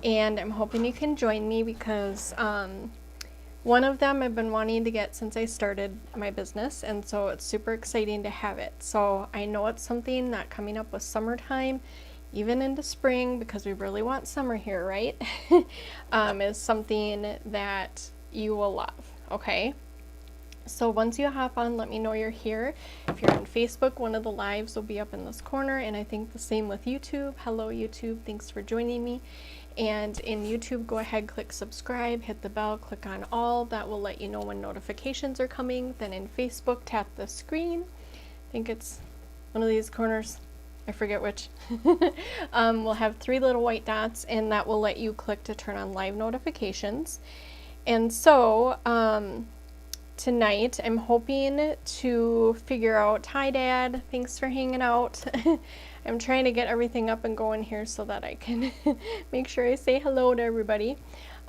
and I'm hoping you can join me because one of them I've been wanting to get since I started my business, and so it's super exciting to have it. So I know it's something that coming up with summertime, even into spring, because we really want summer here, right? Is something that you will love, okay? So once you hop on, let me know you're here. If you're on Facebook, one of the lives will be up in this corner, and I think the same with YouTube. Hello YouTube, thanks for joining me. And in YouTube, go ahead, click subscribe, hit the bell, click on all. That will let you know when notifications are coming. Then in Facebook, tap the screen. I think it's one of these corners. I forget which. We'll have 3 little white dots, and that will let you click to turn on live notifications. And so, tonight I'm hoping to figure out, hi Dad, thanks for hanging out. I'm trying to get everything up and going here so that I can make sure I say hello to everybody.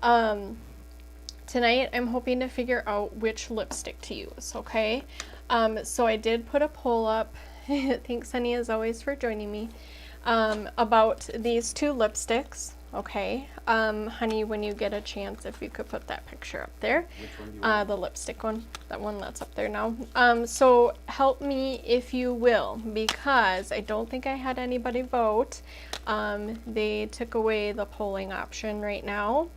Tonight I'm hoping to figure out which lipstick to use, okay? So I did put a poll up, thanks honey as always for joining me, about these 2 lipsticks. Okay, honey, when you get a chance, if you could put that picture up there. Which one do you want? The lipstick one, that one that's up there now. So help me if you will, because I don't think I had anybody vote. They took away the polling option right now.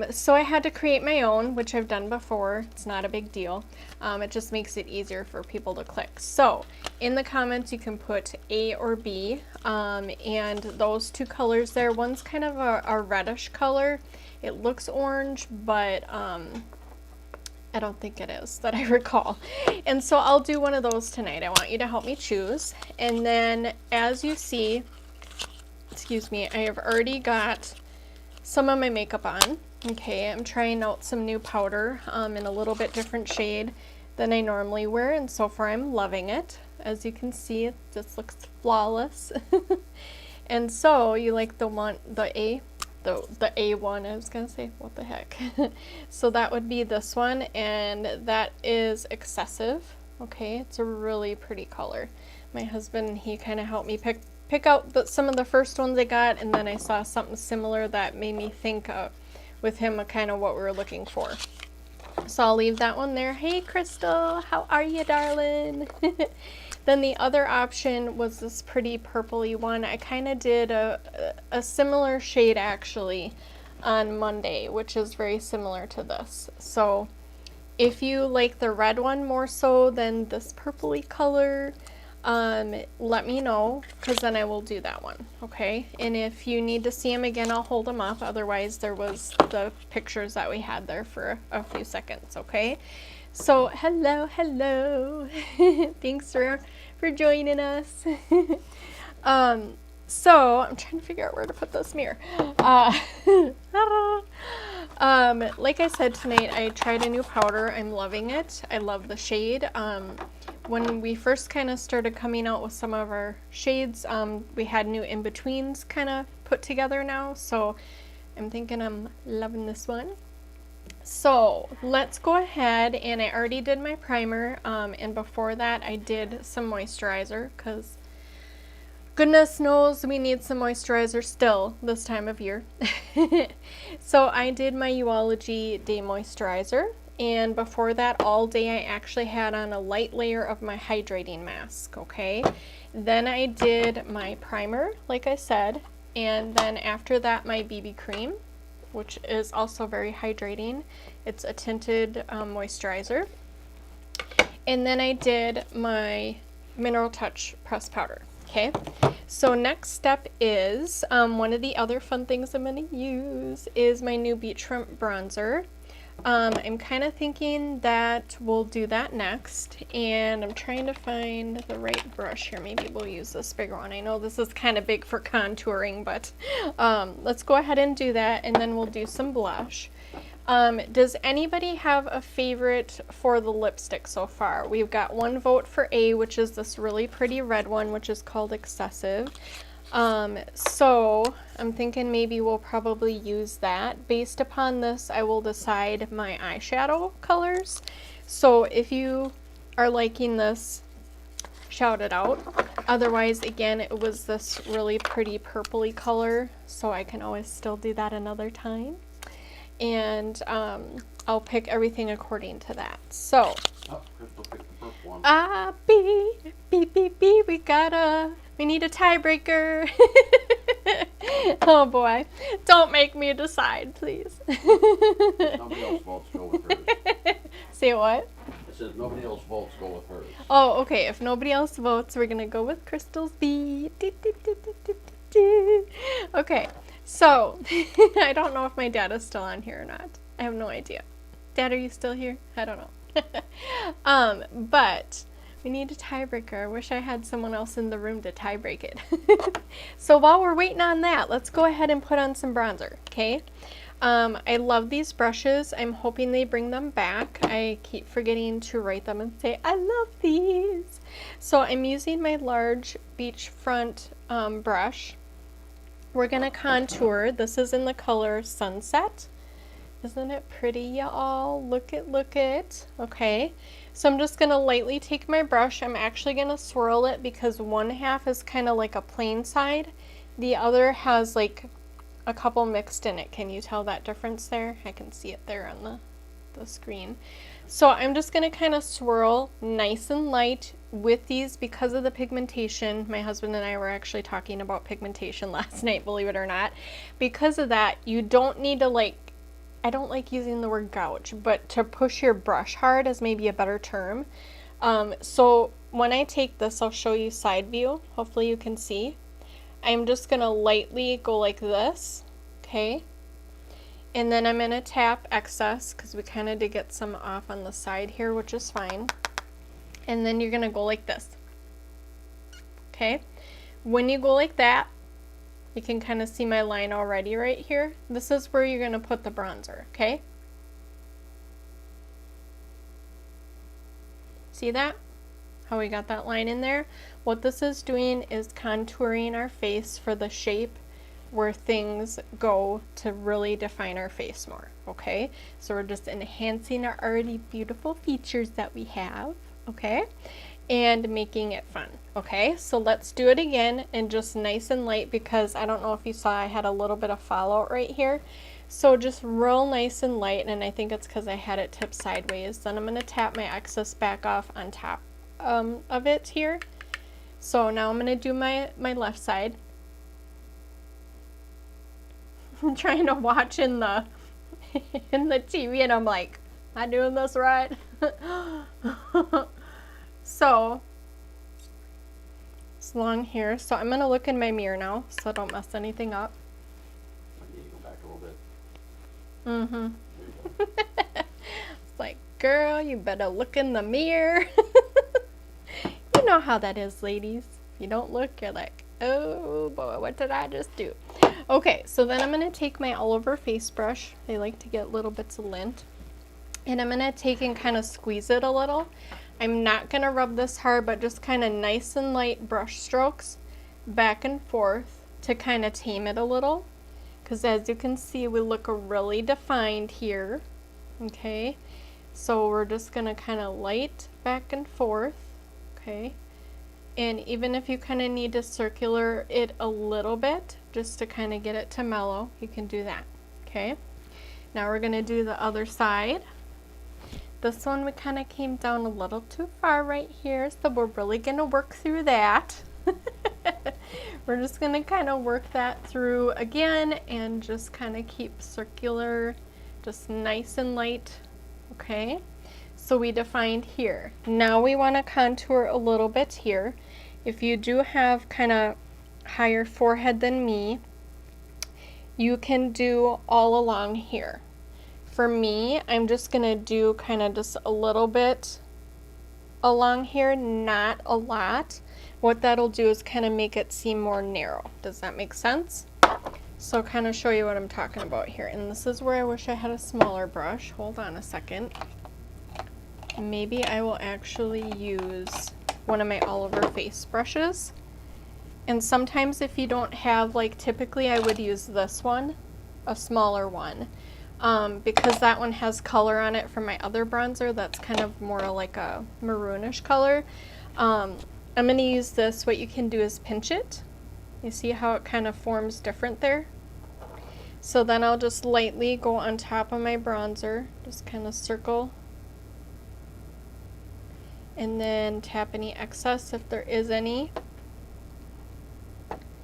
So I had to create my own, which I've done before. It's not a big deal. It just makes it easier for people to click. So in the comments, you can put A or B, and those 2 colors there, one's kind of a reddish color. It looks orange, but I don't think it is that I recall. And so I'll do one of those tonight. I want you to help me choose. And then as you see, excuse me, I have already got some of my makeup on. Okay, I'm trying out some new powder in a little bit different shade than I normally wear, and so far I'm loving it. As you can see, it just looks flawless. And so you like the one, the A1, I was gonna say, what the heck. So that would be this one, and that is Excessive. Okay, it's a really pretty color. My husband, he kind of helped me pick out some of the first ones I got, and then I saw something similar that made me think with him kind of what we were looking for. So I'll leave that one there. Hey Crystal, how are you, darling? Then the other option was this pretty purpley one. I kind of did a similar shade actually on Monday, which is very similar to this. So if you like the red one more so than this purpley color, let me know, because then I will do that one, okay? And if you need to see them again, I'll hold them up. Otherwise, there was the pictures that we had there for a few seconds, okay? So, hello, hello. Thanks for joining us. So, I'm trying to figure out where to put this mirror. Like I said, tonight I tried a new powder. I'm loving it. I love the shade. When we first kind of started coming out with some of our shades, we had new in-betweens kind of put together now, so I'm thinking I'm loving this one. So let's go ahead, and I already did my primer, and before that I did some moisturizer, because goodness knows we need some moisturizer still this time of year. So I did my Yoology Day Moisturizer. And before that, all day I actually had on a light layer of my hydrating mask, okay? Then I did my primer, like I said, and then after that my BB cream, which is also very hydrating. It's a tinted moisturizer. And then I did my Mineral Touch press powder, okay? So next step is, one of the other fun things I'm going to use is my new Beachfront bronzer. I'm kind of thinking that we'll do that next, and I'm trying to find the right brush here. Maybe we'll use this bigger one. I know this is kind of big for contouring, but let's go ahead and do that, and then we'll do some blush. Does anybody have a favorite for the lipstick so far? We've got 1 vote for A, which is this really pretty red one, which is called Excessive. So I'm thinking maybe we'll probably use that. Based upon this, I will decide my eyeshadow colors. So if you are liking this shout it out. Otherwise, again, it was this really pretty purpley color, so I can always still do that another time. And I'll pick everything according to that. So, oh, Crystal picked the purple one. we need a tiebreaker. Oh boy, don't make me decide, please. If nobody else votes, go with hers. Say what? I said if nobody else votes, go with hers. Oh, okay. If nobody else votes, we're gonna go with Crystal's B. Okay, so I don't know if my dad is still on here or not. I have no idea. Dad, are you still here? I don't know. But we need a tiebreaker. I wish I had someone else in the room to tie break it. So while we're waiting on that, let's go ahead and put on some bronzer, okay? I love these brushes. I'm hoping they bring them back. I keep forgetting to write them and say, I love these. So I'm using my large beachfront brush. We're gonna contour. This is in the color Sunset. Isn't it pretty, y'all? Look it. Okay, so I'm just gonna lightly take my brush. I'm actually gonna swirl it because one half is kind of like a plain side. The other has like a couple mixed in it. Can you tell that difference there? I can see it there on the screen. So I'm just gonna kind of swirl nice and light with these because of the pigmentation. My husband and I were actually talking about pigmentation last night, believe it or not. Because of that, you don't need to like, I don't like using the word gouge, but to push your brush hard is maybe a better term. So when I take this, I'll show you side view. Hopefully you can see. I'm just gonna lightly go like this, okay? And then I'm gonna tap excess because we kind of did get some off on the side here, which is fine. And then you're gonna go like this, okay? When you go like that, you can kind of see my line already right here. This is where you're gonna put the bronzer, okay? See that? How we got that line in there? What this is doing is contouring our face for the shape where things go to really define our face more, okay? So we're just enhancing our already beautiful features that we have, okay? And making it fun, okay? So let's do it again and just nice and light because I don't know if you saw I had a little bit of fallout right here. So just real nice and light, and I think it's because I had it tipped sideways. Then I'm gonna tap my excess back off on top of it here. So now I'm gonna do my left side. I'm trying to watch in the TV and I'm like, am I doing this right? So it's long here. So I'm gonna look in my mirror now so I don't mess anything up. I need to go back a little bit. It's like, girl, you better look in the mirror. You know how that is, ladies. If you don't look, you're like, oh boy, what did I just do? Okay, so then I'm gonna take my all over face brush. I like to get little bits of lint. And I'm gonna take and kind of squeeze it a little. I'm not gonna rub this hard, but just kind of nice and light brush strokes back and forth to kind of tame it a little. Because as you can see, we look really defined here. Okay, so we're just gonna kind of light back and forth. Okay, and even if you kind of need to circular it a little bit just to kind of get it to mellow, you can do that. Okay, now we're gonna do the other side. This one we kind of came down a little too far right here, so we're really gonna work through that. We're just gonna kind of work that through again and just kind of keep circular, just nice and light. Okay, so we defined here. Now we want to contour a little bit here. If you do have kind of higher forehead than me, you can do all along here. For me, I'm just gonna do kind of just a little bit along here, not a lot. What that'll do is kind of make it seem more narrow. Does that make sense? So kind of show you what I'm talking about here. And this is where I wish I had a smaller brush. Hold on a second. Maybe I will actually use one of my all over face brushes. And sometimes if you don't have, like typically I would use this one, a smaller one. Because that one has color on it from my other bronzer that's kind of more like a maroonish color. I'm going to use this. What you can do is pinch it. You see how it kind of forms different there? So then I'll just lightly go on top of my bronzer, just kind of circle, and then tap any excess if there is any.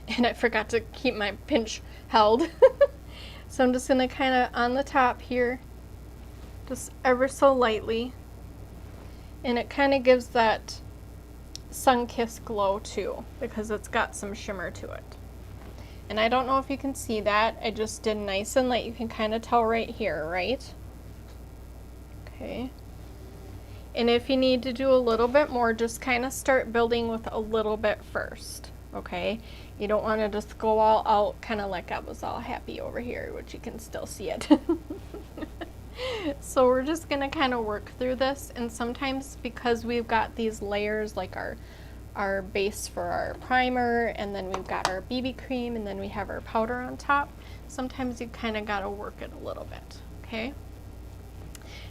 And I forgot to keep my pinch held. So I'm just going to kind of on the top here, just ever so lightly. And it kind of gives that sun-kissed glow too, because it's got some shimmer to it. And I don't know if you can see that. I just did nice and light. You can kind of tell right here, right? Okay. And if you need to do a little bit more, just kind of start building with a little bit first, okay? You don't want to just go all out, kind of like I was all happy over here, which you can still see it. So we're just going to kind of work through this, and sometimes because we've got these layers, like our base for our primer, and then we've got our BB cream, and then we have our powder on top, sometimes you kind of got to work it a little bit, okay?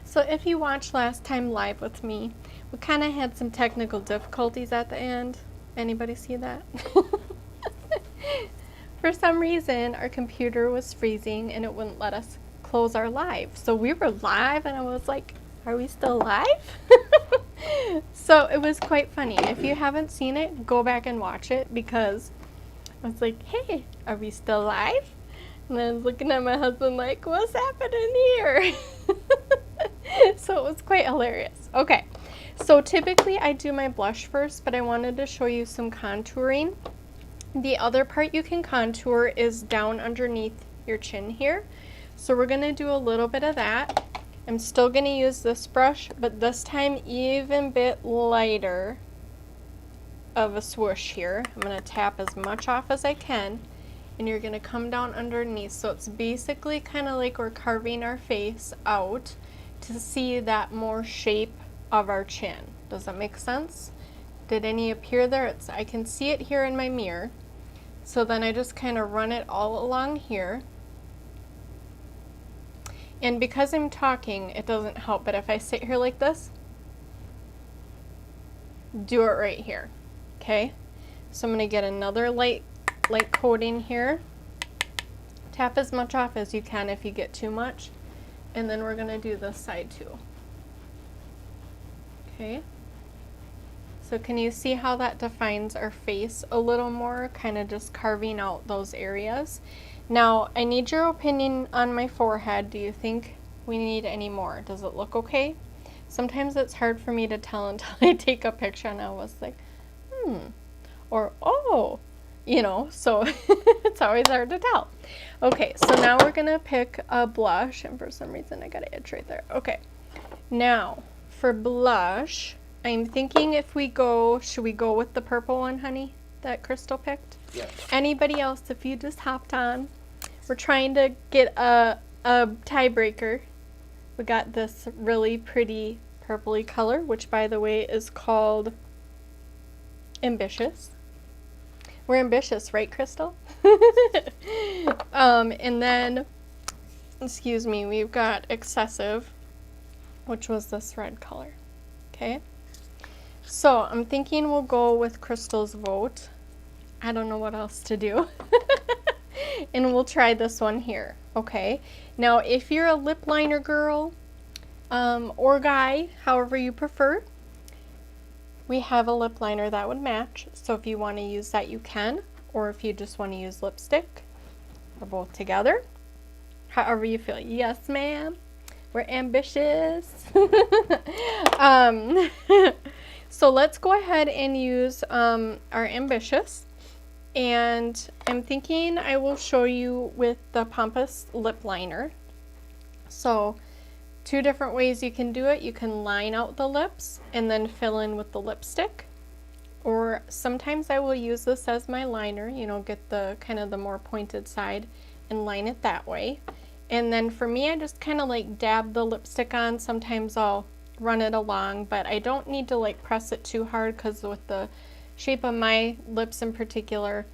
So if you watched last time live with me, we kind of had some technical difficulties at the end. Anybody see that? For some reason, our computer was freezing and it wouldn't let us close our live. So we were live and I was like, are we still live? So it was quite funny. If you haven't seen it, go back and watch it, because I was like, hey, are we still live? And I was looking at my husband like, what's happening here? So it was quite hilarious. Okay, so typically I do my blush first, but I wanted to show you some contouring. The other part you can contour is down underneath your chin here. So we're going to do a little bit of that. I'm still going to use this brush, but this time even bit lighter of a swoosh here. I'm going to tap as much off as I can, and you're going to come down underneath. So it's basically kind of like we're carving our face out to see that more shape of our chin. Does that make sense? Did any appear there? I can see it here in my mirror. So then I just kind of run it all along here. And because I'm talking, it doesn't help, but if I sit here like this, do it right here, okay? So I'm going to get another light coating here. Tap as much off as you can if you get too much. And then we're going to do this side too. Okay? So can you see how that defines our face a little more, kind of just carving out those areas? Now, I need your opinion on my forehead. Do you think we need any more? Does it look okay? Sometimes it's hard for me to tell until I take a picture and I was like, or oh, you know, so it's always hard to tell. Okay, so now we're gonna pick a blush, and for some reason I got an itch right there. Okay, now for blush, I'm thinking if we go, should we go with the purple one, honey, that Crystal picked? Yeah. Anybody else, if you just hopped on, we're trying to get a tiebreaker. We got this really pretty purpley color, which by the way is called Ambitious. We're ambitious, right, Crystal? And then, excuse me, we've got Excessive, which was this red color. Okay, so I'm thinking we'll go with Crystal's vote. I don't know what else to do. And we'll try this one here. Okay, now if you're a lip liner girl or guy, however you prefer, we have a lip liner that would match. So if you want to use that, you can, or if you just want to use lipstick, or both together, however you feel. Yes, ma'am, we're ambitious. So let's go ahead and use our Ambitious. And I'm thinking I will show you with the Pompous lip liner. So 2 different ways you can do it. You can line out the lips and then fill in with the lipstick. Or sometimes I will use this as my liner, you know, get the kind of the more pointed side and line it that way. And then for me, I just kind of like dab the lipstick on. Sometimes I'll run it along, but I don't need to like press it too hard, because with the shape of my lips in particular,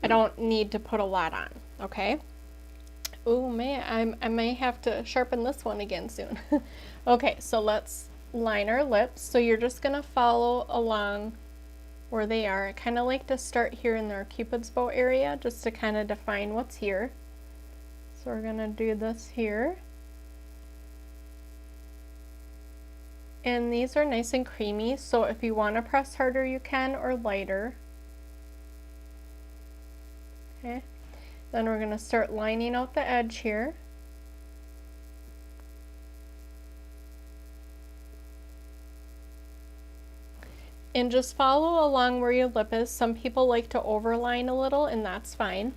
I don't need to put a lot on, okay? Oh man, I may have to sharpen this one again soon. Okay, so let's line our lips. So you're just gonna follow along where they are. I kind of like to start here in their Cupid's bow area just to kind of define what's here. So we're gonna do this here. And these are nice and creamy, so if you want to press harder you can, or lighter. Okay, then we're gonna start lining out the edge here. And just follow along where your lip is. Some people like to overline a little, and that's fine.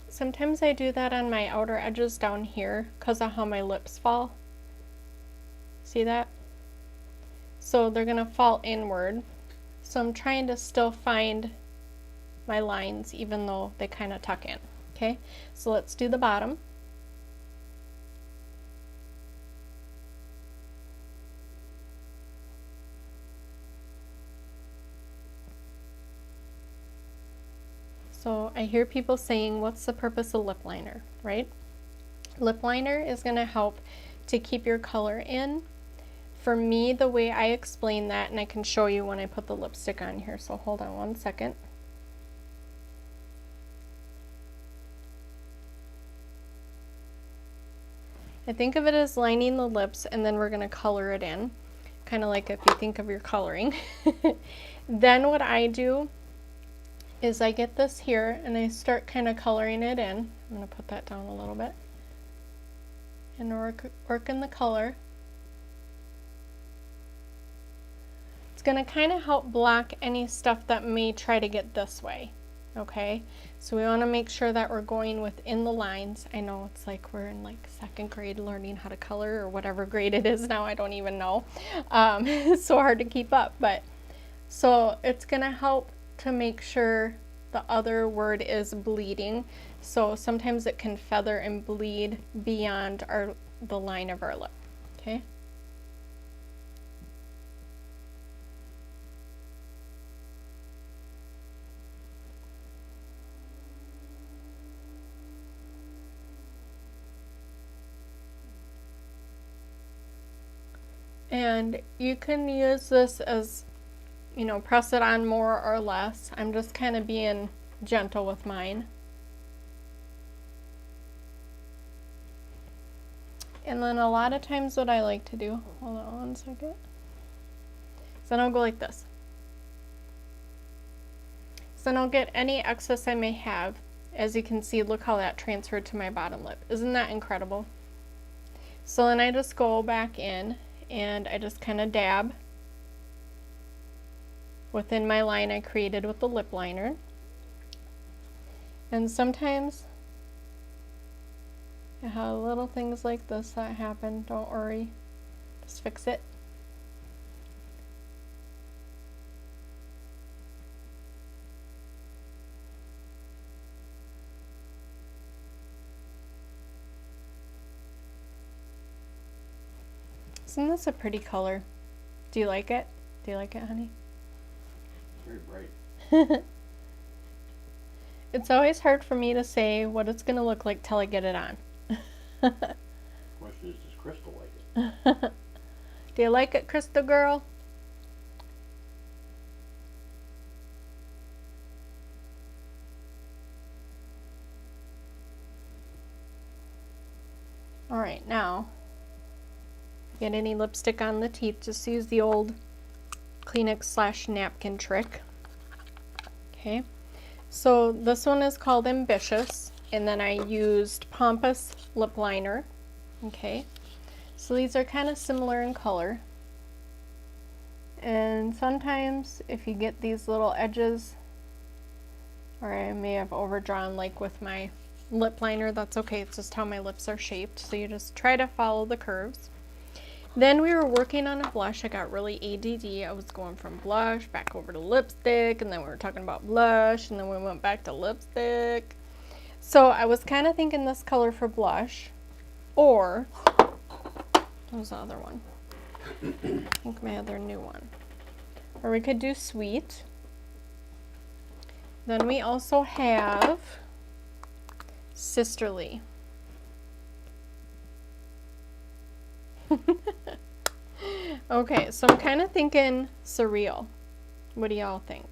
Sometimes I do that on my outer edges down here because of how my lips fall. See that? So they're gonna fall inward. So I'm trying to still find my lines even though they kind of tuck in. Okay, so let's do the bottom. So I hear people saying, what's the purpose of lip liner, right? Lip liner is going to help to keep your color in. For me, the way I explain that, and I can show you when I put the lipstick on here, so hold on one second. I think of it as lining the lips, and then we're going to color it in, kind of like if you think of your coloring. Then what I do is I get this here and I start kind of coloring it in. I'm going to put that down a little bit and work in the color. It's going to kind of help block any stuff that may try to get this way. Okay, so we want to make sure that we're going within the lines. I know it's like we're in like 2nd grade learning how to color, or whatever grade it is now, I don't even know. It's so hard to keep up, but so it's going to help to make sure the other word is bleeding. So sometimes it can feather and bleed beyond the line of our lip. Okay. And you can use this as, you know, press it on more or less. I'm just kind of being gentle with mine. And then a lot of times what I like to do, hold on one second. So then I'll go like this. So then I'll get any excess I may have. As you can see, look how that transferred to my bottom lip. Isn't that incredible? So then I just go back in and I just kind of dab within my line I created with the lip liner. And sometimes I have little things like this that happen. Don't worry, just fix it. Isn't this a pretty color? Do you like it? Do you like it, honey? Very bright. It's always hard for me to say what it's going to look like till I get it on. The question is, does Crystal like it? Do you like it, Crystal girl? All right, now, get any lipstick on the teeth, just use the old Kleenex / napkin trick. Okay, so this one is called Ambitious, and then I used Pompous lip liner. Okay, so these are kind of similar in color. And sometimes if you get these little edges, or I may have overdrawn like with my lip liner, that's okay, it's just how my lips are shaped. So you just try to follow the curves. Then we were working on a blush. I got really ADD. I was going from blush back over to lipstick, and then we were talking about blush, and then we went back to lipstick. So I was kind of thinking this color for blush, or what was the other one? I think my other new one. Or we could do Sweet. Then we also have sisterly. Okay, so I'm kind of thinking Surreal. What do y'all think?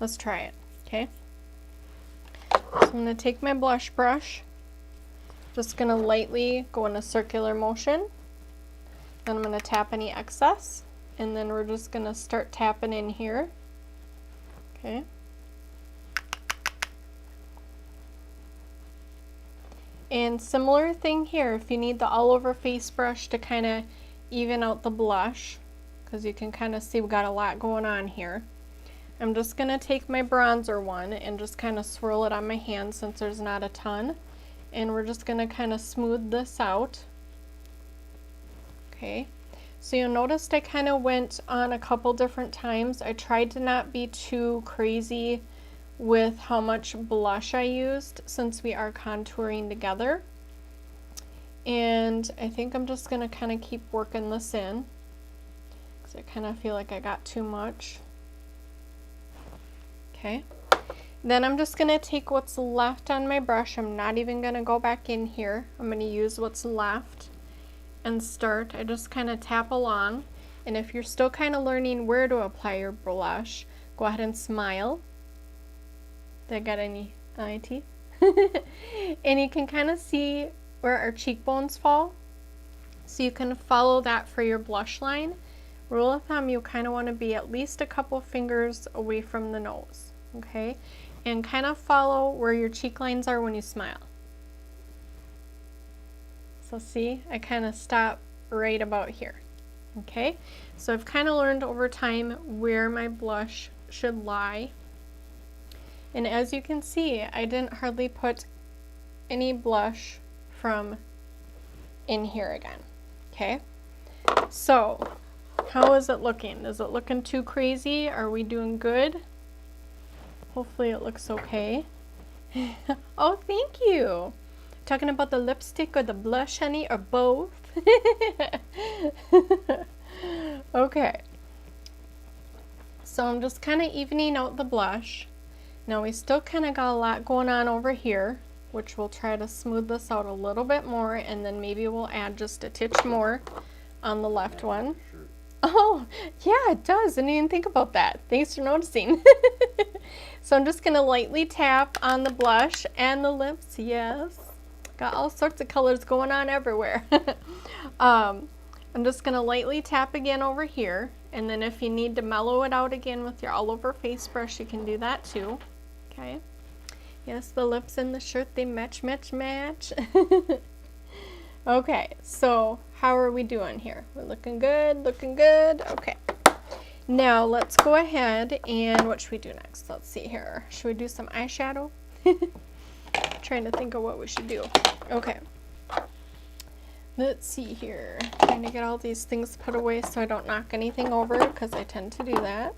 Let's try it, okay? So I'm going to take my blush brush, just going to lightly go in a circular motion. Then I'm going to tap any excess, and then we're just going to start tapping in here, okay? And similar thing here, if you need the all over face brush to kind of even out the blush, because you can kind of see we got a lot going on here. I'm just going to take my bronzer one and just kind of swirl it on my hand since there's not a ton. And we're just going to kind of smooth this out. Okay, so you'll notice I kind of went on a couple different times. I tried to not be too crazy with how much blush I used since we are contouring together. And I think I'm just going to kind of keep working this in because I kind of feel like I got too much. Okay, then I'm just going to take what's left on my brush. I'm not even going to go back in here. I'm going to use what's left and start. I just kind of tap along, and if you're still kind of learning where to apply your blush, go ahead and smile. Did I got any eye teeth? And you can kind of see where our cheekbones fall, so you can follow that for your blush line. Rule of thumb, you kind of want to be at least a couple fingers away from the nose, okay? And kind of follow where your cheek lines are when you smile. So see, I kind of stop right about here, okay? So I've kind of learned over time where my blush should lie. And as you can see, I didn't hardly put any blush from in here again, okay? So how is it looking? Is it looking too crazy? Are we doing good? Hopefully it looks okay. Oh, thank you. Talking about the lipstick or the blush, honey, or both? Okay. So I'm just kind of evening out the blush. Now we still kind of got a lot going on over here, which we'll try to smooth this out a little bit more, and then maybe we'll add just a titch more on the left one. Oh, yeah, it does. I didn't even think about that. Thanks for noticing. So I'm just going to lightly tap on the blush and the lips. Yes. Got all sorts of colors going on everywhere. I'm just going to lightly tap again over here. And then if you need to mellow it out again with your all over face brush, you can do that too. Okay. Yes, the lips and the shirt, they match, match, match. Okay, so how are we doing here? We're looking good, looking good. Okay. Now let's go ahead and what should we do next? Let's see here. Should we do some eyeshadow? Trying to think of what we should do. Okay. Let's see here. Trying to get all these things put away so I don't knock anything over because I tend to do that.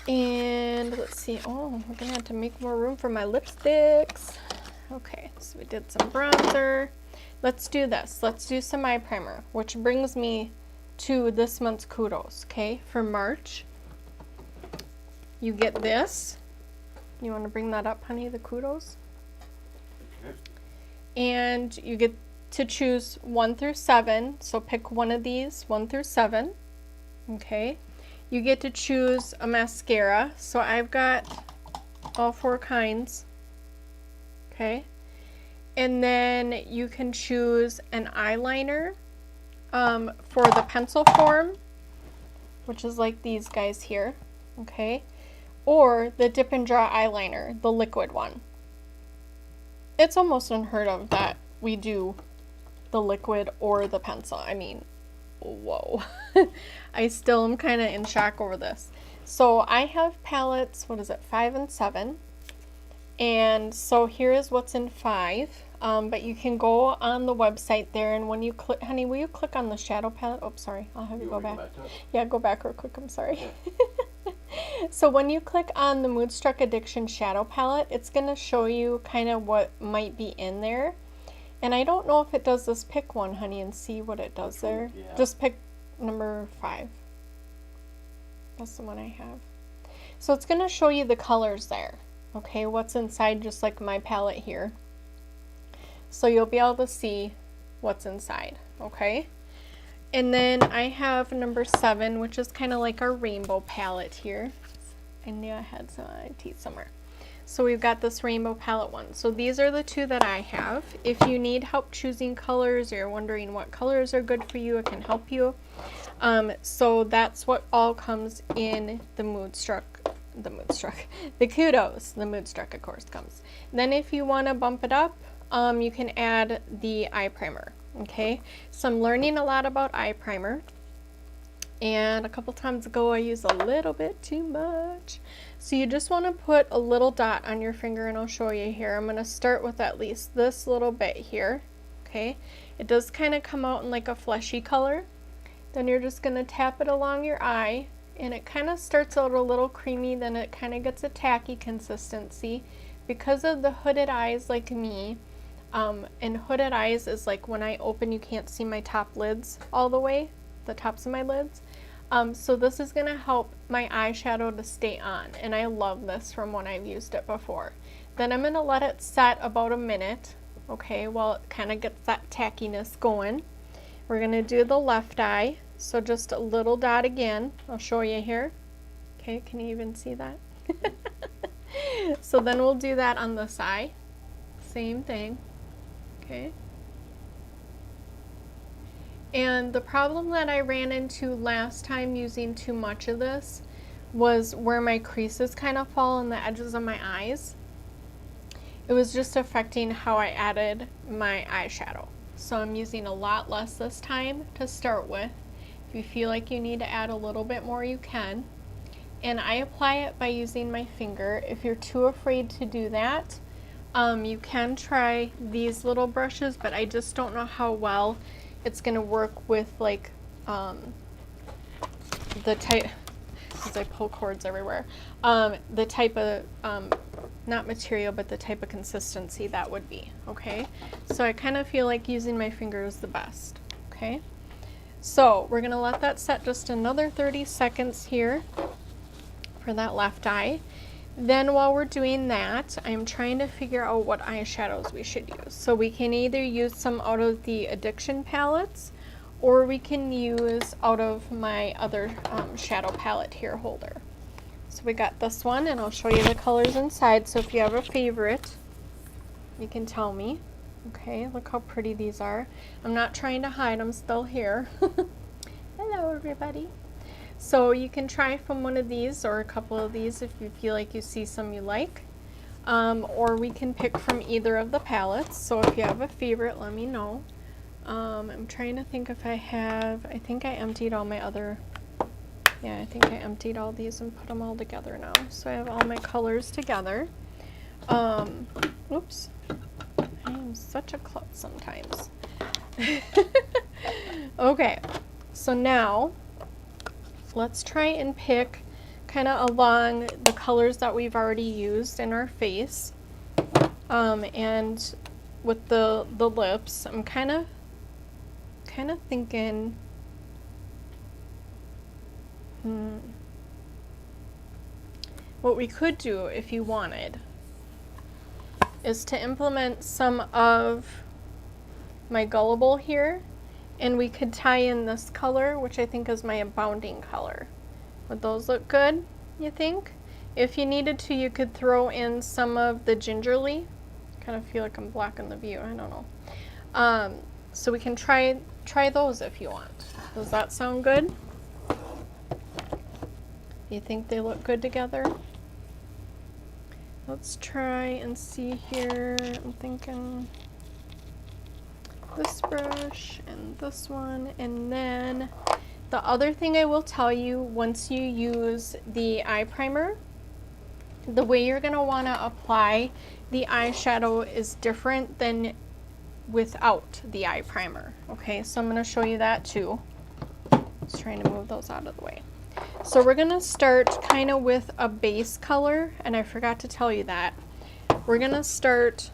And let's see. Oh, we're gonna have to make more room for my lipsticks. Okay, so we did some bronzer. Let's do this. Let's do some eye primer, which brings me to this month's kudos, okay? For March, you get this. You want to bring that up, honey, the kudos? Okay. And you get to choose 1 through 7, so pick one of these, 1 through 7, okay? You get to choose a mascara, so I've got all 4 kinds, okay? And then you can choose an eyeliner for the pencil form, which is like these guys here, okay? Or the dip and draw eyeliner, the liquid one. It's almost unheard of that we do the liquid or the pencil. I mean, whoa. I still am kind of in shock over this. So I have palettes, what is it, 5 and 7. And so here is what's in 5. But you can go on the website there, and when you click, honey, will you click on the shadow palette? Oh, sorry, I'll have you go back. Yeah, go back real quick, I'm sorry. So when you click on the Moodstruck Addiction shadow palette, it's going to show you kind of what might be in there. And I don't know if it does this pick one, honey, and see what it does there. Yeah. Just pick number 5. That's the one I have. So it's going to show you the colors there, okay, what's inside, just like my palette here. So you'll be able to see what's inside, okay? And then I have number 7, which is kind of like our rainbow palette here. I knew I had some teeth somewhere. So we've got this rainbow palette one. So these are the 2 that I have. If you need help choosing colors or you're wondering what colors are good for you, it can help you. So that's what all comes in the Moodstruck, the Kudos, the Moodstruck of course comes. Then if you want to bump it up, you can add the eye primer, okay? So I'm learning a lot about eye primer. And a couple times ago I used a little bit too much. So you just want to put a little dot on your finger, and I'll show you here. I'm going to start with at least this little bit here, okay? It does kind of come out in like a fleshy color. Then you're just going to tap it along your eye, and it kind of starts out a little creamy, then it kind of gets a tacky consistency. Because of the hooded eyes like me, and hooded eyes is like when I open you can't see my top lids all the way, the tops of my lids. So this is going to help my eyeshadow to stay on, and I love this from when I've used it before. Then I'm going to let it set about a minute, okay, while it kind of gets that tackiness going. We're going to do the left eye, so just a little dot again. I'll show you here. Okay, can you even see that? So then we'll do that on this eye. Same thing, okay. And the problem that I ran into last time using too much of this was where my creases kind of fall on the edges of my eyes. It was just affecting how I added my eyeshadow. So I'm using a lot less this time to start with. If you feel like you need to add a little bit more, you can. And I apply it by using my finger. If you're too afraid to do that, you can try these little brushes, but I just don't know how well it's going to work with like the type, because I pull cords everywhere, the type of, not material, but the type of consistency that would be, okay? So I kind of feel like using my finger is the best, okay? So we're going to let that set just another 30 seconds here for that left eye. Then while we're doing that, I'm trying to figure out what eyeshadows we should use. So we can either use some out of the Addiction palettes, or we can use out of my other shadow palette here holder. So we got this one, and I'll show you the colors inside. So if you have a favorite, you can tell me. Okay, look how pretty these are. I'm not trying to hide, I'm still here. Hello everybody. So you can try from one of these or a couple of these if you feel like you see some you like. Or we can pick from either of the palettes. So if you have a favorite, let me know. I'm trying to think if I have, I think I emptied all my other, yeah, I think I emptied all these and put them all together now. So I have all my colors together. Oops, I am such a klutz sometimes. Okay, so now let's try and pick kind of along the colors that we've already used in our face. And with the lips, I'm kind of thinking, what we could do if you wanted is to implement some of my Gullible here, and we could tie in this color, which I think is my Abounding color. Would those look good, you think? If you needed to, you could throw in some of the Gingerly. Kind of feel like I'm blocking the view, I don't know. So we can try those if you want. Does that sound good? You think they look good together? Let's try and see here. I'm thinking this brush and this one, and then the other thing I will tell you, once you use the eye primer, the way you're going to want to apply the eyeshadow is different than without the eye primer. Okay, so I'm going to show you that too. Just trying to move those out of the way. So we're going to start kind of with a base color, and I forgot to tell you that. We're going to start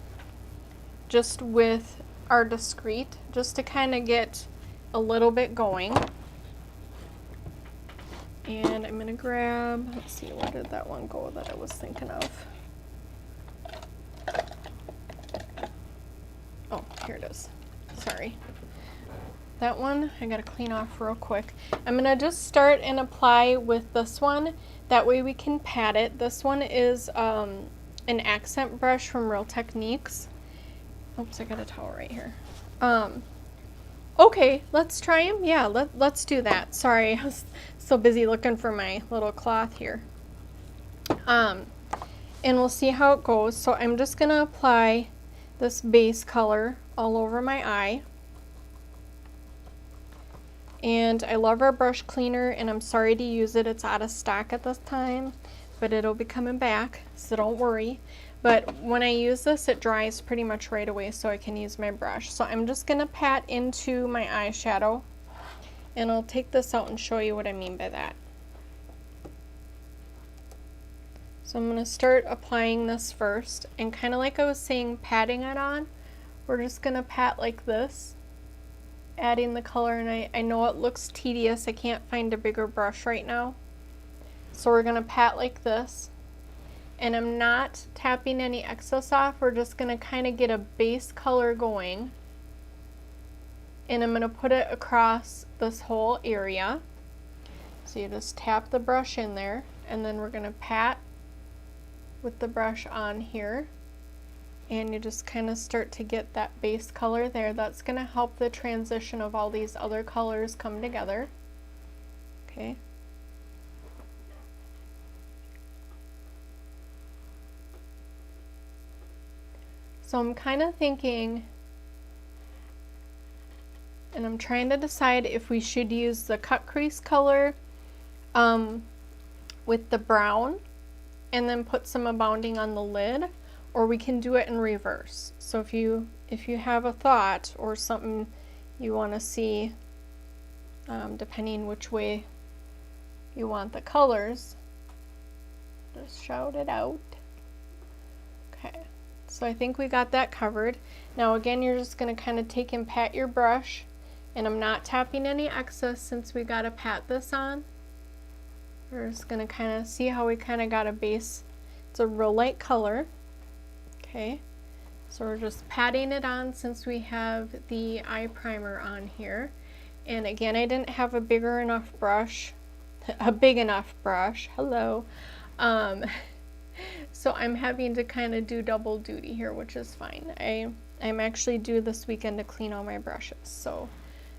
just with our Discreet, just to kind of get a little bit going. And I'm gonna grab, let's see, where did that one go that I was thinking of? Oh, here it is. Sorry. That one I gotta clean off real quick. I'm gonna just start and apply with this one. That way we can pat it. This one is an accent brush from Real Techniques. Oops, I got a towel right here. Okay, let's try them. Yeah, let's do that. Sorry, I was so busy looking for my little cloth here. And we'll see how it goes. So I'm just gonna apply this base color all over my eye. And I love our brush cleaner, and I'm sorry to use it. It's out of stock at this time, but it'll be coming back, so don't worry. But when I use this, it dries pretty much right away, so I can use my brush. So I'm just gonna pat into my eyeshadow, and I'll take this out and show you what I mean by that. So I'm gonna start applying this first, and kind of like I was saying, patting it on, we're just gonna pat like this, adding the color. And I know it looks tedious, I can't find a bigger brush right now. So we're gonna pat like this, and I'm not tapping any excess off. We're just gonna kind of get a base color going, and I'm gonna put it across this whole area. So you just tap the brush in there, and then we're gonna pat with the brush on here, and you just kind of start to get that base color there. That's going to help the transition of all these other colors come together. Okay. So I'm kind of thinking, and I'm trying to decide if we should use the cut crease color with the brown and then put some abounding on the lid, or we can do it in reverse. So if you have a thought or something you want to see, depending which way you want the colors, just shout it out. Okay, so I think we got that covered. Now again, you're just going to kind of take and pat your brush, and I'm not tapping any excess since we got to pat this on. We're just going to kind of see how we kind of got a base. It's a real light color. Okay, so we're just patting it on since we have the eye primer on here. And again, I didn't have a big enough brush, hello. So I'm having to kind of do double duty here, which is fine. I'm actually due this weekend to clean all my brushes. So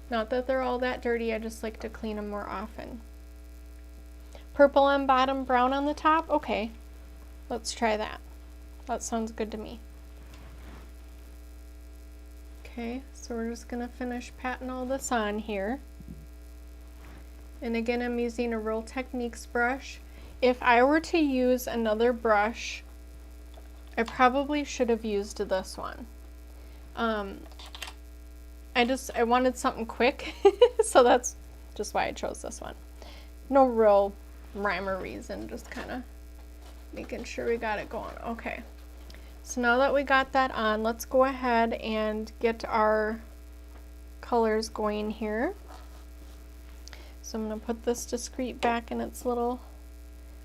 not that they're all that dirty, I just like to clean them more often. Purple on bottom, brown on the top? Okay, let's try that. That sounds good to me. Okay, so we're just gonna finish patting all this on here. And again, I'm using a Real Techniques brush. If I were to use another brush, I probably should have used this one. I wanted something quick, so that's just why I chose this one. No real rhyme or reason, just kind of making sure we got it going. Okay, so now that we got that on, let's go ahead and get our colors going here. So I'm going to put this discreet back in its little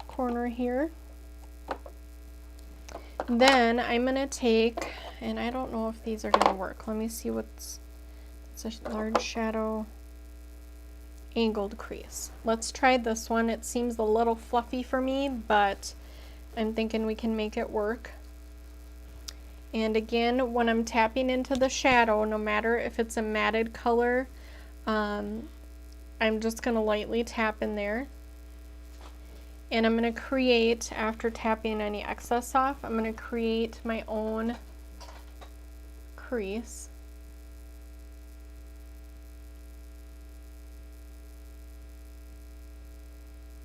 corner here. Then I'm going to take, and I don't know if these are going to work. Let me see it's a large shadow angled crease. Let's try this one. It seems a little fluffy for me, but I'm thinking we can make it work. And again, when I'm tapping into the shadow, no matter if it's a matted color, I'm just going to lightly tap in there. And I'm going to create, after tapping any excess off, I'm going to create my own crease.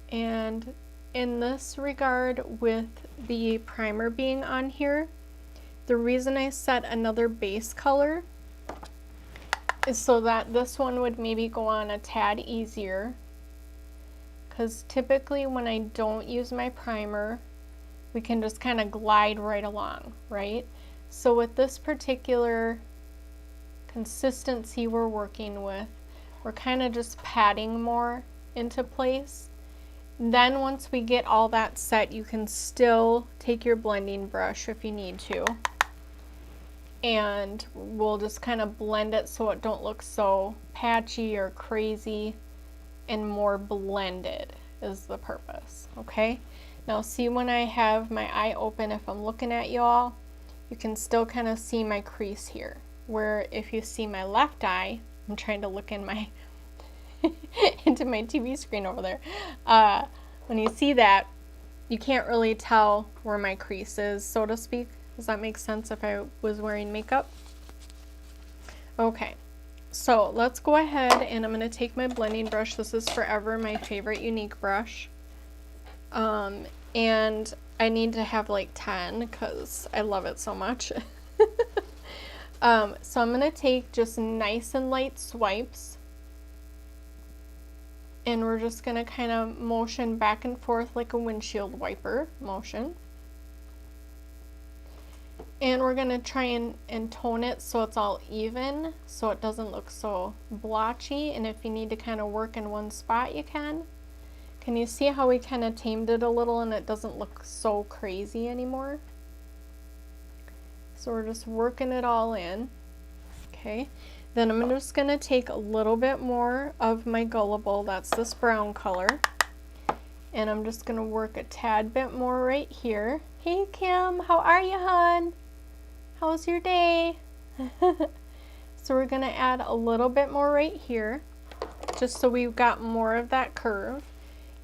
And in this regard, with the primer being on here, the reason I set another base color is so that this one would maybe go on a tad easier, because typically when I don't use my primer, we can just kind of glide right along, right? So with this particular consistency we're working with, we're kind of just patting more into place, Then once we get all that set, you can still take your blending brush if you need to. And we'll just kind of blend it so it don't look so patchy or crazy, and more blended is the purpose, okay? Now see, when I have my eye open, if I'm looking at y'all, you can still kind of see my crease here. Where if you see my left eye, I'm trying to look in my into my TV screen over there. When you see that, you can't really tell where my crease is, so to speak. Does that make sense if I was wearing makeup? Okay, so let's go ahead and I'm going to take my blending brush. This is forever my favorite Younique brush. And I need to have like 10 because I love it so much. So I'm going to take just nice and light swipes. And we're just going to kind of motion back and forth like a windshield wiper motion. And we're going to try and tone it so it's all even, so it doesn't look so blotchy. And if you need to kind of work in one spot, you can. Can you see how we kind of tamed it a little and it doesn't look so crazy anymore? So we're just working it all in. Okay. Then I'm just going to take a little bit more of my Gullible, that's this brown color. And I'm just going to work a tad bit more right here. Hey Kim, how are you, hon? How's your day? So we're going to add a little bit more right here, just so we've got more of that curve.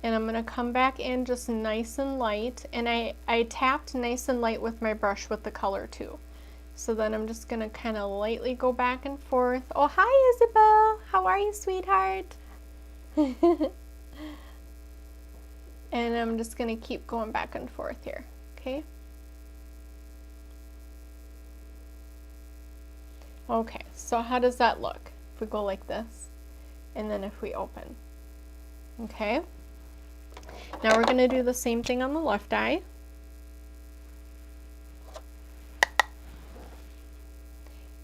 And I'm going to come back in just nice and light. And I tapped nice and light with my brush with the color too. So then I'm just going to kind of lightly go back and forth. Oh, hi Isabel. How are you, sweetheart? And I'm just going to keep going back and forth here. Okay. Okay, so how does that look if we go like this and then if we open? Okay. Now we're going to do the same thing on the left eye.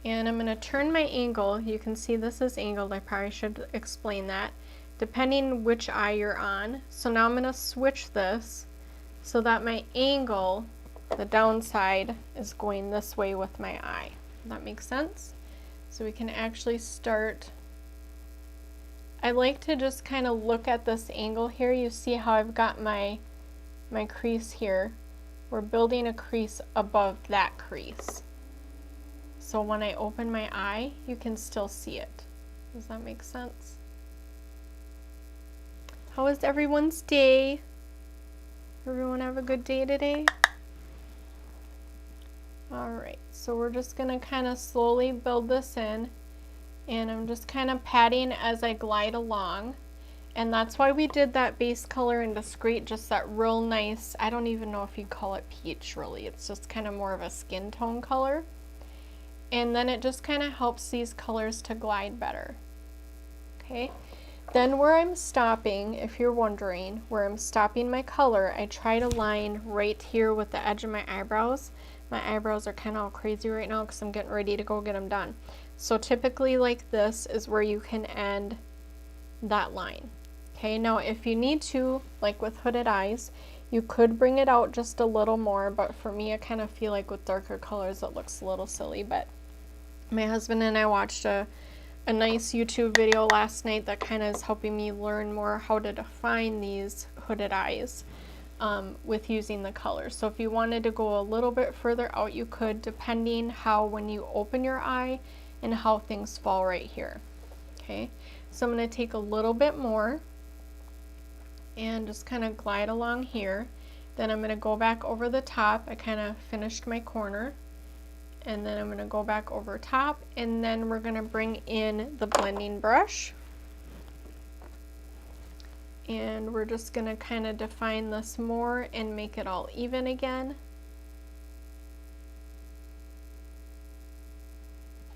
And I'm going to turn my angle. You can see this is angled. I probably should explain that. Depending which eye you're on. So now I'm going to switch this so that my angle, the downside, is going this way with my eye. Does that make sense? So we can actually start. I like to just kind of look at this angle here. You see how I've got my crease here. We're building a crease above that crease. So when I open my eye, you can still see it. Does that make sense? How was everyone's day? Everyone have a good day today? Alright, so we're just going to kind of slowly build this in. And I'm just kind of patting as I glide along. And that's why we did that base color in Discreet, just that real nice, I don't even know if you'd call it peach really. It's just kind of more of a skin tone color. And then it just kind of helps these colors to glide better. Okay, then where I'm stopping, if you're wondering, where I'm stopping my color, I try to line right here with the edge of my eyebrows. My eyebrows are kind of all crazy right now because I'm getting ready to go get them done. So typically like this is where you can end that line. Okay, now if you need to, like with hooded eyes, you could bring it out just a little more, but for me I kind of feel like with darker colors it looks a little silly. But my husband and I watched a nice YouTube video last night that kind of is helping me learn more how to define these hooded eyes with using the colors. So if you wanted to go a little bit further out, you could, depending how when you open your eye and how things fall right here. Okay, so I'm going to take a little bit more and just kind of glide along here. Then I'm going to go back over the top. I kind of finished my corner. And then I'm going to go back over top, and then we're going to bring in the blending brush. And we're just going to kind of define this more and make it all even again.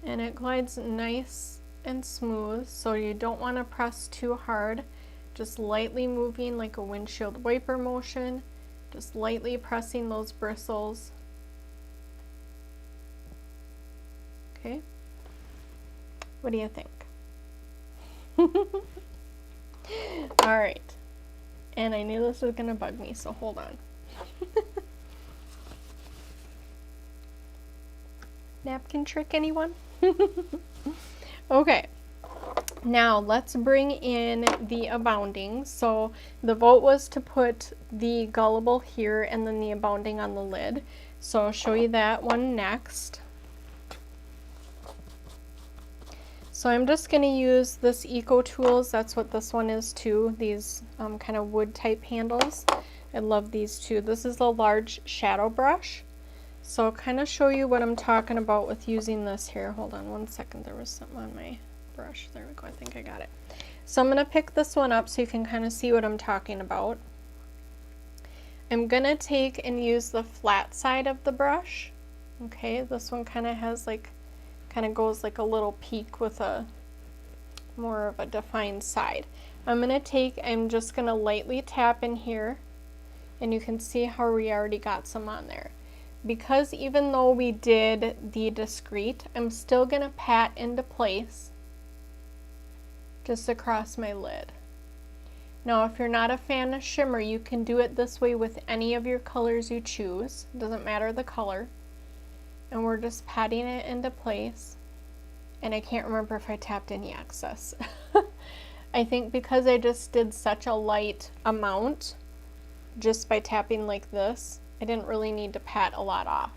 And it glides nice and smooth, so you don't want to press too hard. Just lightly moving like a windshield wiper motion, just lightly pressing those bristles. Okay, what do you think? All right, And I knew this was gonna bug me, so hold on. Napkin trick, anyone? Okay, now let's bring in the abounding. So the vote was to put the gullible here and then the abounding on the lid. So I'll show you that one next. So I'm just going to use this Eco Tools. That's what this one is too. These kind of wood type handles. I love these too. This is a large shadow brush. So I'll kind of show you what I'm talking about with using this here. Hold on one second. There was something on my brush. There we go. I think I got it. So I'm going to pick this one up so you can kind of see what I'm talking about. I'm going to take and use the flat side of the brush. Okay, this one kind of has like, kind of goes like a little peak with a more of a defined side. I'm just going to lightly tap in here, and you can see how we already got some on there. Because even though we did the discreet, I'm still going to pat into place just across my lid. Now if you're not a fan of shimmer, you can do it this way with any of your colors you choose. It doesn't matter the color. And we're just patting it into place. And I can't remember if I tapped any excess. I think because I just did such a light amount, just by tapping like this, I didn't really need to pat a lot off.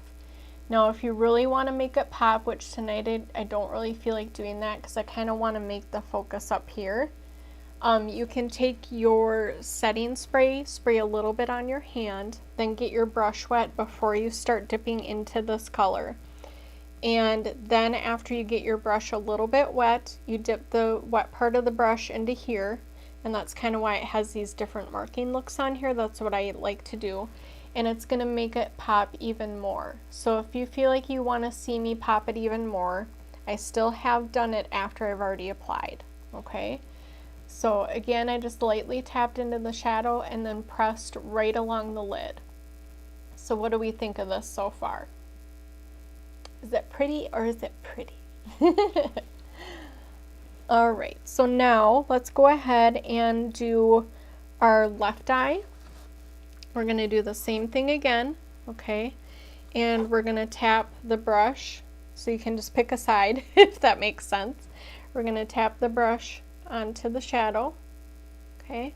Now if you really want to make it pop, which tonight I don't really feel like doing that because I kind of want to make the focus up here, you can take your setting spray, spray a little bit on your hand, then get your brush wet before you start dipping into this color. And then after you get your brush a little bit wet, you dip the wet part of the brush into here, and that's kind of why it has these different marking looks on here. That's what I like to do. And it's going to make it pop even more. So if you feel like you want to see me pop it even more, I still have done it after I've already applied. Okay, so again, I just lightly tapped into the shadow and then pressed right along the lid. So what do we think of this so far? Is it pretty or is it pretty? All right, so now let's go ahead and do our left eye. We're going to do the same thing again, okay? And we're going to tap the brush, so you can just pick a side if that makes sense. We're going to tap the brush onto the shadow, okay?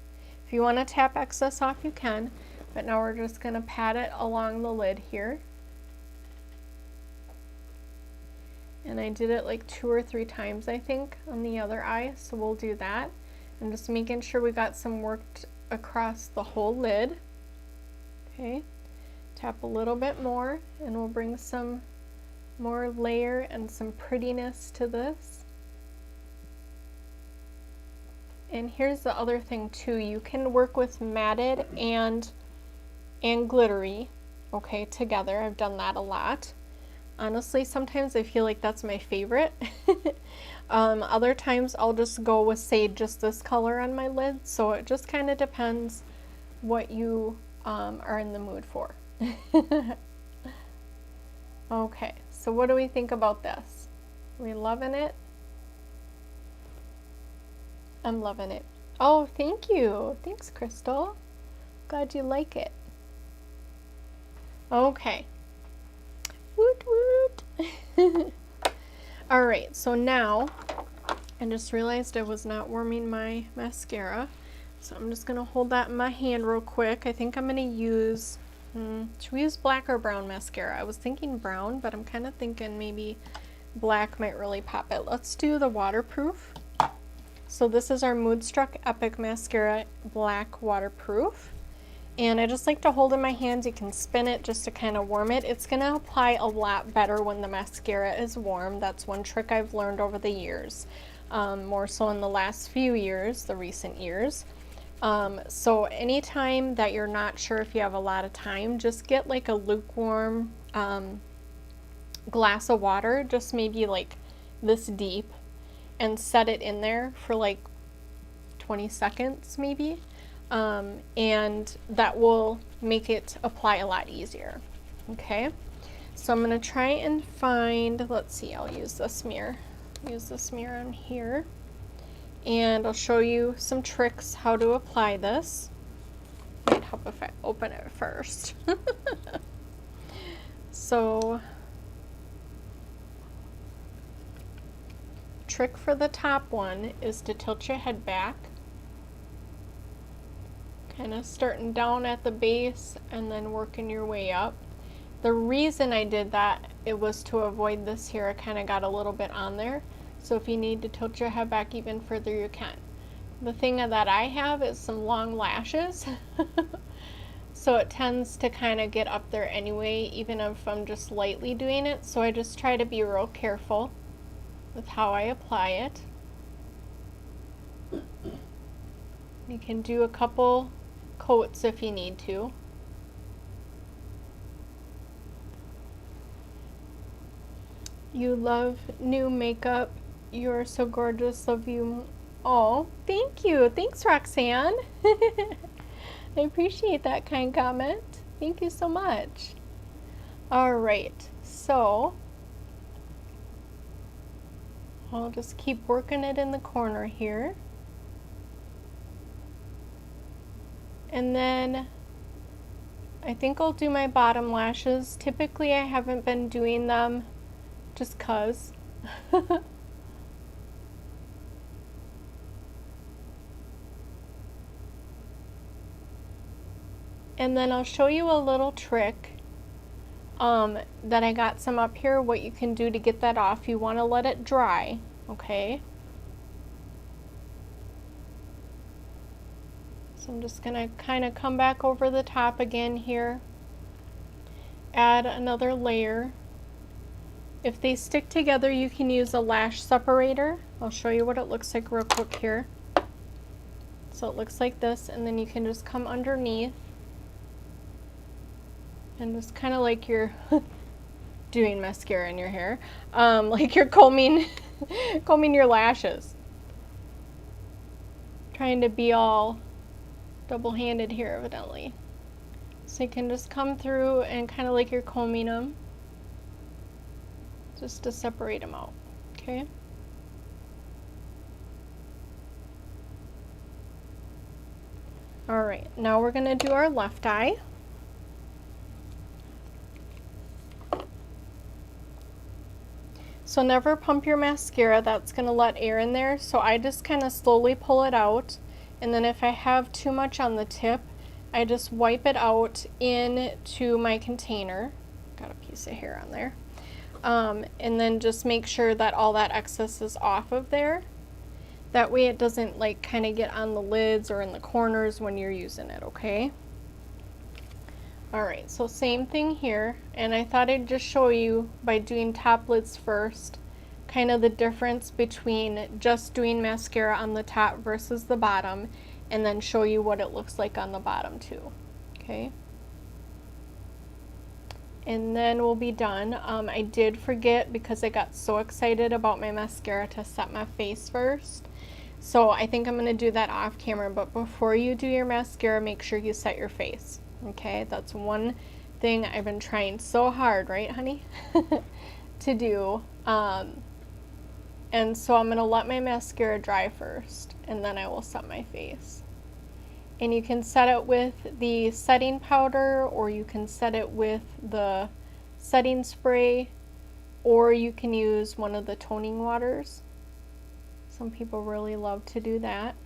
If you want to tap excess off, you can, but now we're just going to pat it along the lid here. And I did it like 2 or 3 times, I think, on the other eye, so we'll do that. And just making sure we got some worked across the whole lid. Okay, tap a little bit more and we'll bring some more layer and some prettiness to this. And here's the other thing too, you can work with matted and glittery, okay, together. I've done that a lot. Honestly, sometimes I feel like that's my favorite. Other times I'll just go with, say, just this color on my lid, so it just kind of depends what you are in the mood for. Okay, so what do we think about this? We loving it? I'm loving it. Oh, thank you. Thanks, Crystal. Glad you like it. Okay. Woot woot. All right, so now I just realized I was not warming my mascara. So I'm just gonna hold that in my hand real quick. I think I'm gonna use, should we use black or brown mascara? I was thinking brown, but I'm kind of thinking maybe black might really pop it. Let's do the waterproof. So this is our MOODSTRUCK Epic Mascara Black Waterproof. And I just like to hold in my hands. You can spin it just to kind of warm it. It's gonna apply a lot better when the mascara is warm. That's one trick I've learned over the years. More so in the last few years, the recent years. So anytime that you're not sure if you have a lot of time, just get like a lukewarm glass of water, just maybe like this deep, and set it in there for like 20 seconds maybe, and that will make it apply a lot easier. Okay, so I'm going to try and find, let's see, I'll use this mirror. Use this mirror on here. And I'll show you some tricks how to apply this. help if I open it first. So, trick for the top one is to tilt your head back, kind of starting down at the base and then working your way up. The reason I did that, it was to avoid this here. I kind of got a little bit on there. So if you need to tilt your head back even further, you can. The thing that I have is some long lashes. So it tends to kind of get up there anyway, even if I'm just lightly doing it. So I just try to be real careful with how I apply it. You can do a couple coats if you need to. You love new makeup. You're so gorgeous. Love you. Oh, thank you. Thanks, Roxanne. I appreciate that kind comment. Thank you so much. All right, so I'll just keep working it in the corner here. And then I think I'll do my bottom lashes. Typically I haven't been doing them just 'cause. And then I'll show you a little trick that I got some up here, what you can do to get that off. You want to let it dry, okay? So I'm just going to kind of come back over the top again here, add another layer. If they stick together, you can use a lash separator. I'll show you what it looks like real quick here. So it looks like this, and then you can just come underneath and just kind of like you're doing mascara in your hair, like you're combing combing your lashes. Trying to be all double-handed here, evidently. So you can just come through and kind of like you're combing them, just to separate them out, okay? All right, now we're gonna do our left eye. So never pump your mascara, that's gonna let air in there. So I just kind of slowly pull it out. And then if I have too much on the tip, I just wipe it out into my container. Got a piece of hair on there. And then just make sure that all that excess is off of there. That way it doesn't like kind of get on the lids or in the corners when you're using it, okay? All right, so same thing here, and I thought I'd just show you by doing top lids first, kind of the difference between just doing mascara on the top versus the bottom, and then show you what it looks like on the bottom too, okay? And then we'll be done. I did forget, because I got so excited about my mascara, to set my face first. So I think I'm gonna do that off camera, but before you do your mascara, make sure you set your face. Okay, that's one thing I've been trying so hard, right, honey, to do. And so I'm going to let my mascara dry first, and then I will set my face. And you can set it with the setting powder, or you can set it with the setting spray, or you can use one of the toning waters. Some people really love to do that.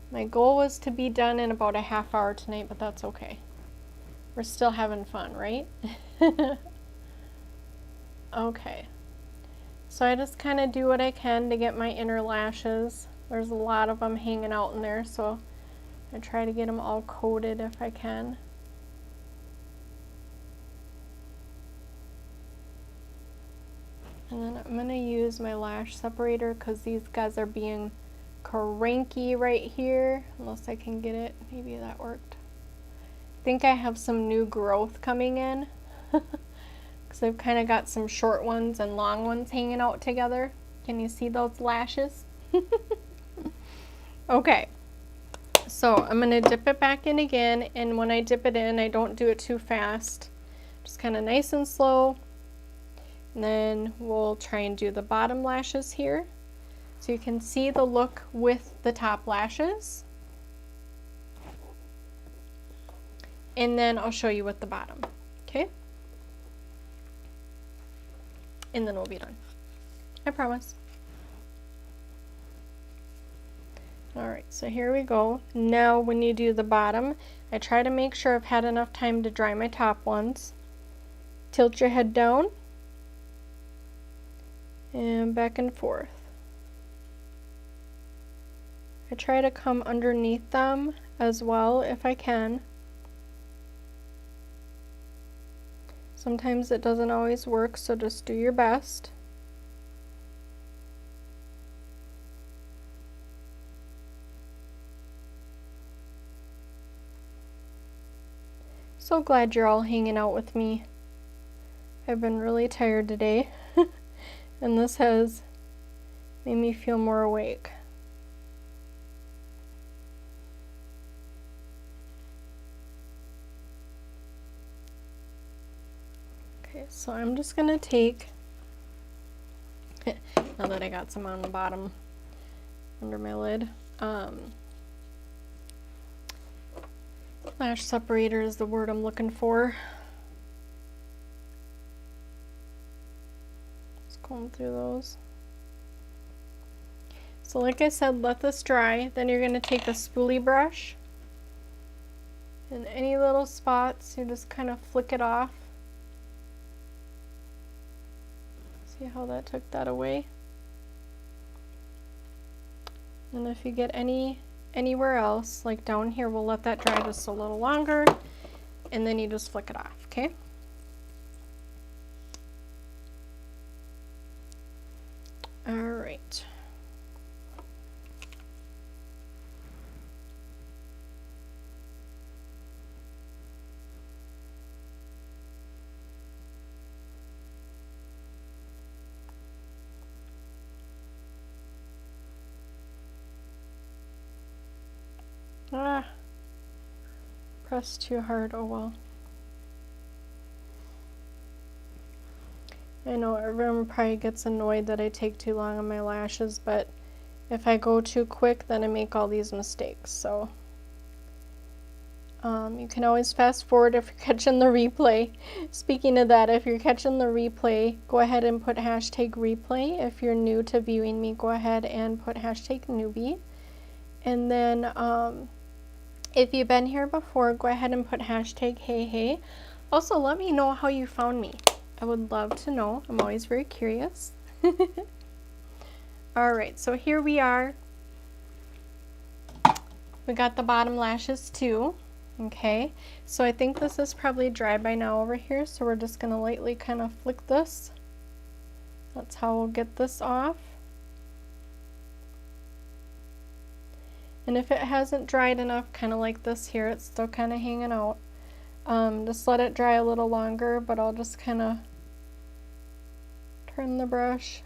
My goal was to be done in about a half hour tonight, but that's okay. We're still having fun, right? Okay. So I just kind of do what I can to get my inner lashes. There's a lot of them hanging out in there, so I try to get them all coated if I can. And then I'm going to use my lash separator because these guys are being cranky right here, unless I can get it. Maybe that worked. I think I have some new growth coming in because I've kind of got some short ones and long ones hanging out together. Can you see those lashes? Okay, so I'm going to dip it back in again, and when I dip it in, I don't do it too fast, just kind of nice and slow. And then we'll try and do the bottom lashes here. So you can see the look with the top lashes. And then I'll show you with the bottom, okay? And then we'll be done. I promise. All right, so here we go. Now when you do the bottom, I try to make sure I've had enough time to dry my top ones. Tilt your head down and back and forth. I try to come underneath them as well if I can. Sometimes it doesn't always work, so just do your best. So glad you're all hanging out with me. I've been really tired today, and this has made me feel more awake. Okay, so I'm just gonna take, now that I got some on the bottom under my lid, lash separator is the word I'm looking for. Just going through those. So like I said, let this dry. Then you're going to take a spoolie brush, and any little spots, you just kind of flick it off. See how that took that away? And if you get anywhere else, like down here, we'll let that dry just a little longer, and then you just flick it off, okay? All right. Ah, pressed too hard, oh well. I know everyone probably gets annoyed that I take too long on my lashes, but if I go too quick, then I make all these mistakes, so. You can always fast forward if you're catching the replay. Speaking of that, if you're catching the replay, go ahead and put hashtag replay. If you're new to viewing me, go ahead and put hashtag newbie. And then, if you've been here before, go ahead and put hashtag hey. Also, let me know how you found me. I would love to know. I'm always very curious. Alright, so here we are. We got the bottom lashes too. Okay, so I think this is probably dry by now over here, so we're just going to lightly kind of flick this. That's how we'll get this off. And if it hasn't dried enough, kind of like this here, it's still kind of hanging out, just let it dry a little longer, but I'll just kind of turn the brush.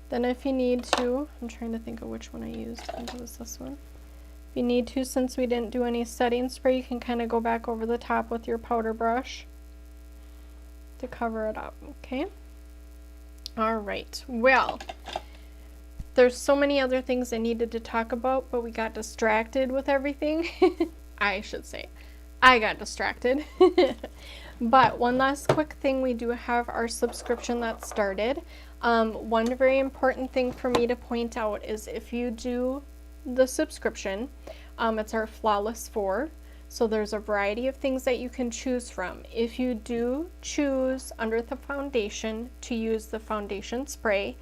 Then if you need to, I'm trying to think of which one I used, I think it was this one. If you need to, since we didn't do any setting spray, you can kind of go back over the top with your powder brush to cover it up, okay? All right, well, there's so many other things I needed to talk about, but we got distracted with everything. I should say, I got distracted. But one last quick thing, we do have our subscription that started. One very important thing for me to point out is if you do the subscription, it's our Flawless 4. So there's a variety of things that you can choose from. If you do choose under the foundation to use the foundation spray,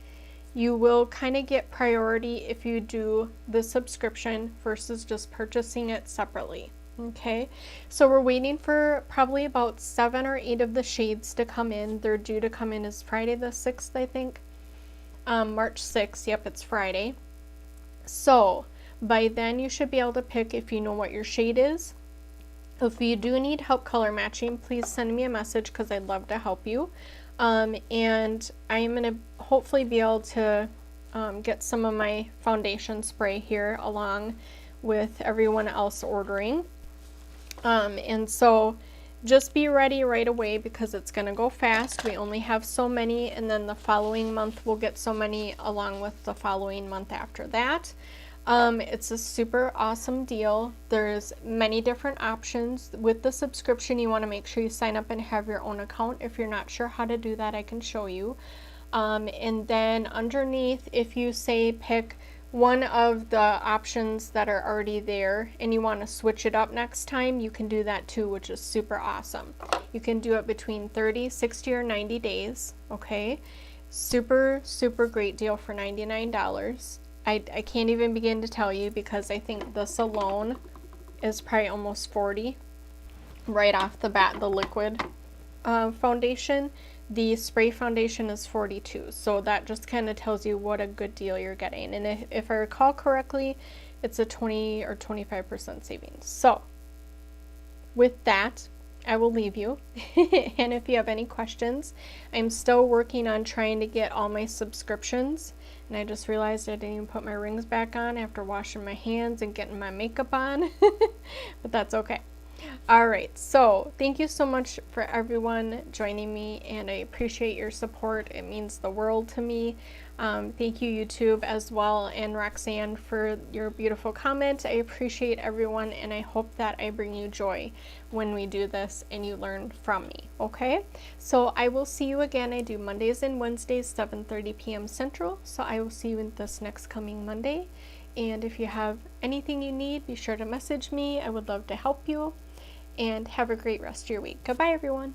you will kind of get priority if you do the subscription versus just purchasing it separately. Okay, so we're waiting for probably about 7 or 8 of the shades to come in. They're due to come in as Friday the 6th, I think. March 6th, yep, it's Friday. So by then you should be able to pick if you know what your shade is. If you do need help color matching, please send me a message because I'd love to help you. And I am going to hopefully be able to get some of my foundation spray here along with everyone else ordering. And so just be ready right away because it's going to go fast. We only have so many, and then the following month we'll get so many along with the following month after that. It's a super awesome deal. There's many different options. With the subscription, you want to make sure you sign up and have your own account. If you're not sure how to do that, I can show you. And then underneath, if you say pick one of the options that are already there and you want to switch it up next time, you can do that too, which is super awesome. You can do it between 30, 60, or 90 days, okay? Super, super great deal for $99. I can't even begin to tell you because I think this alone is probably almost 40 right off the bat, the liquid foundation. The spray foundation is 42, so that just kind of tells you what a good deal you're getting. And if I recall correctly, it's a 20 or 25% savings. So with that, I will leave you. And if you have any questions, I'm still working on trying to get all my subscriptions. And I just realized I didn't even put my rings back on after washing my hands and getting my makeup on. But that's okay. All right, so thank you so much for everyone joining me, and I appreciate your support. It means the world to me. Thank you, YouTube, as well, and Roxanne for your beautiful comment. I appreciate everyone, and I hope that I bring you joy when we do this and you learn from me, okay? So I will see you again. I do Mondays and Wednesdays, 7:30 p.m. Central, so I will see you in this next coming Monday. And if you have anything you need, be sure to message me. I would love to help you. And have a great rest of your week. Goodbye, everyone.